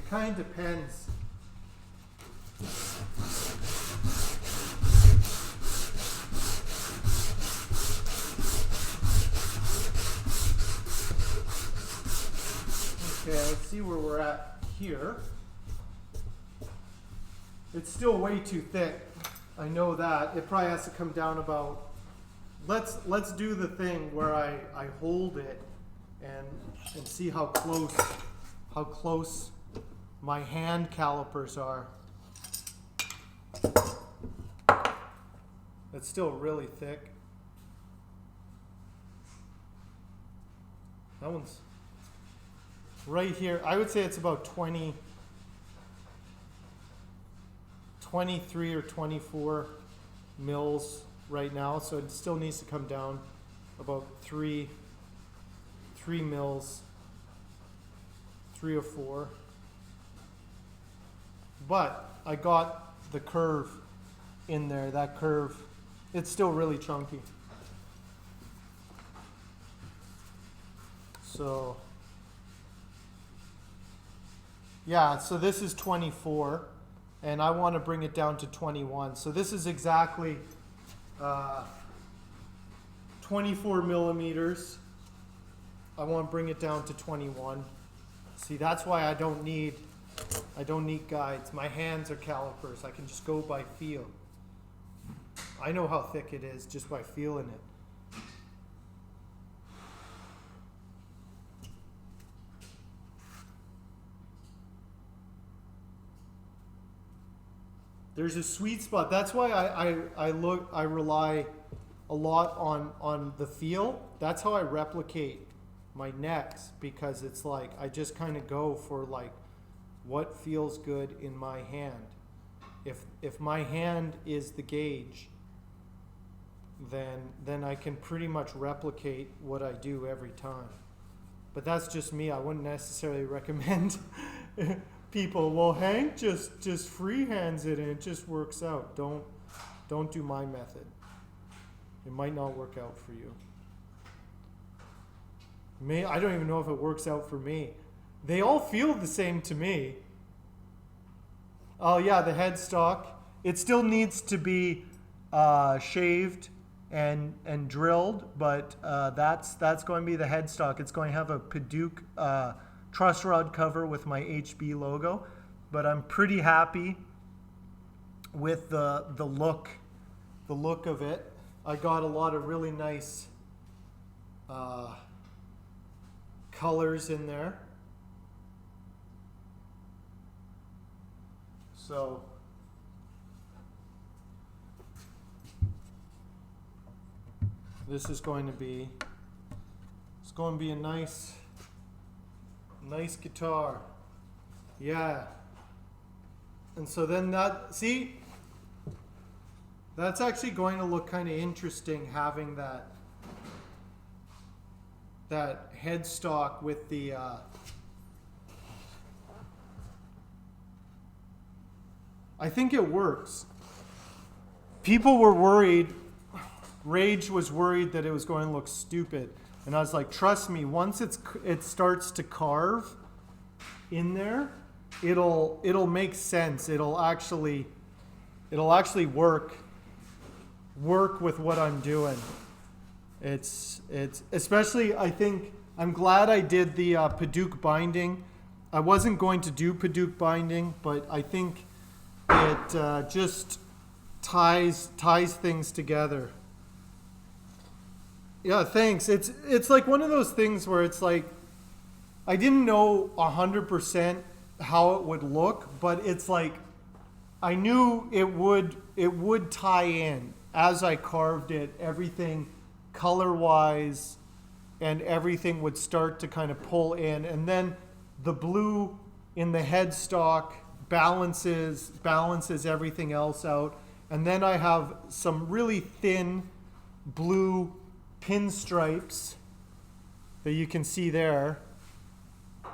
kind of depends. Okay, let's see where we're at here. It's still way too thick. I know that. It probably has to come down about. Let's do the thing where I hold it and see how close my hand calipers are. It's still really thick. That one's right here. I would say it's about 23 or 24 mils right now, so it still needs to come down about 3 mils, 3 or 4. But I got the curve in there. That curve, it's still really chunky. So yeah, so this is 24 and I want to bring it down to 21. So this is exactly 24 millimeters. I want to bring it down to 21. See, that's why I don't need guides. My hands are calipers. I can just go by feel. I know how thick it is just by feeling it. There's a sweet spot. That's why I rely a lot on the feel. That's how I replicate my necks, because it's like I just kind of go for like what feels good in my hand. If my hand is the gauge, then I can pretty much replicate what I do every time. But that's just me. I wouldn't necessarily recommend people, well, Hank just freehands it and it just works out. Don't do my method. It might not work out for you. I don't even know if it works out for me. They all feel the same to me. Oh yeah, the headstock. It still needs to be shaved and drilled, but that's going to be the headstock. It's going to have a Padauk truss rod cover with my HB logo, but I'm pretty happy with the look of it. I got a lot of really nice colors in there. So this is going to be a nice guitar. Yeah. And so then that's actually going to look kind of interesting, having that headstock with the I think it works. People were worried, Rage was worried that it was going to look stupid. And I was like, trust me, once it starts to carve in there, it'll make sense. It'll actually work with what I'm doing. It's especially, I think, I'm glad I did the Padauk binding. I wasn't going to do Padauk binding, but I think it just ties things together. Yeah, thanks. It's like one of those things where it's like I didn't know 100% how it would look, but it's like I knew it would tie in as I carved it. Everything color-wise and everything would start to kind of pull in, and then the blue in the headstock balances everything else out, and then I have some really thin blue pinstripes that you can see there.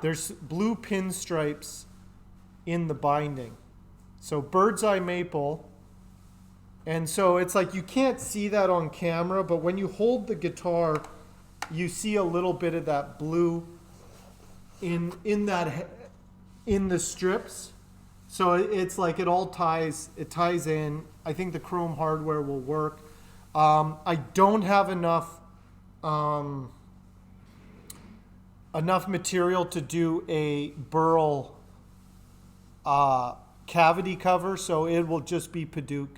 There's blue pinstripes in the binding. So bird's eye maple. And so it's like you can't see that on camera, but when you hold the guitar, you see a little bit of that blue in that in the strips. So it's like it ties in. I think the chrome hardware will work. I don't have enough material to do a burl cavity cover, so it will just be Padauk.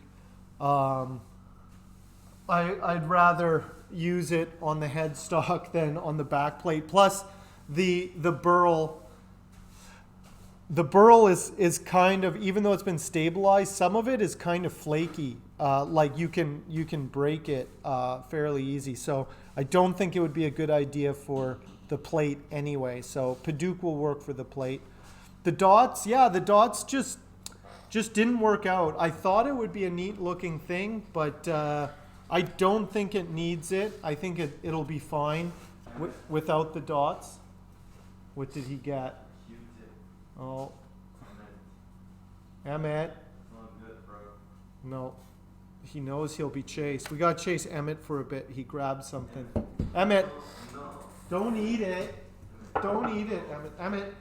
I'd rather use it on the headstock than on the back plate. Plus, the burl is kind of, even though it's been stabilized, some of it is kind of flaky. Like you can break it fairly easy. So I don't think it would be a good idea for the plate anyway. So Padauk will work for the plate. The dots, yeah, the dots just didn't work out. I thought it would be a neat looking thing, but I don't think it needs it. I think it'll be fine without the dots. What did he get? Oh, Emmett. No, he knows he'll be chased. We got to chase Emmett for a bit. He grabbed something. Emmett, don't eat it. Don't eat it, Emmett. Emmett.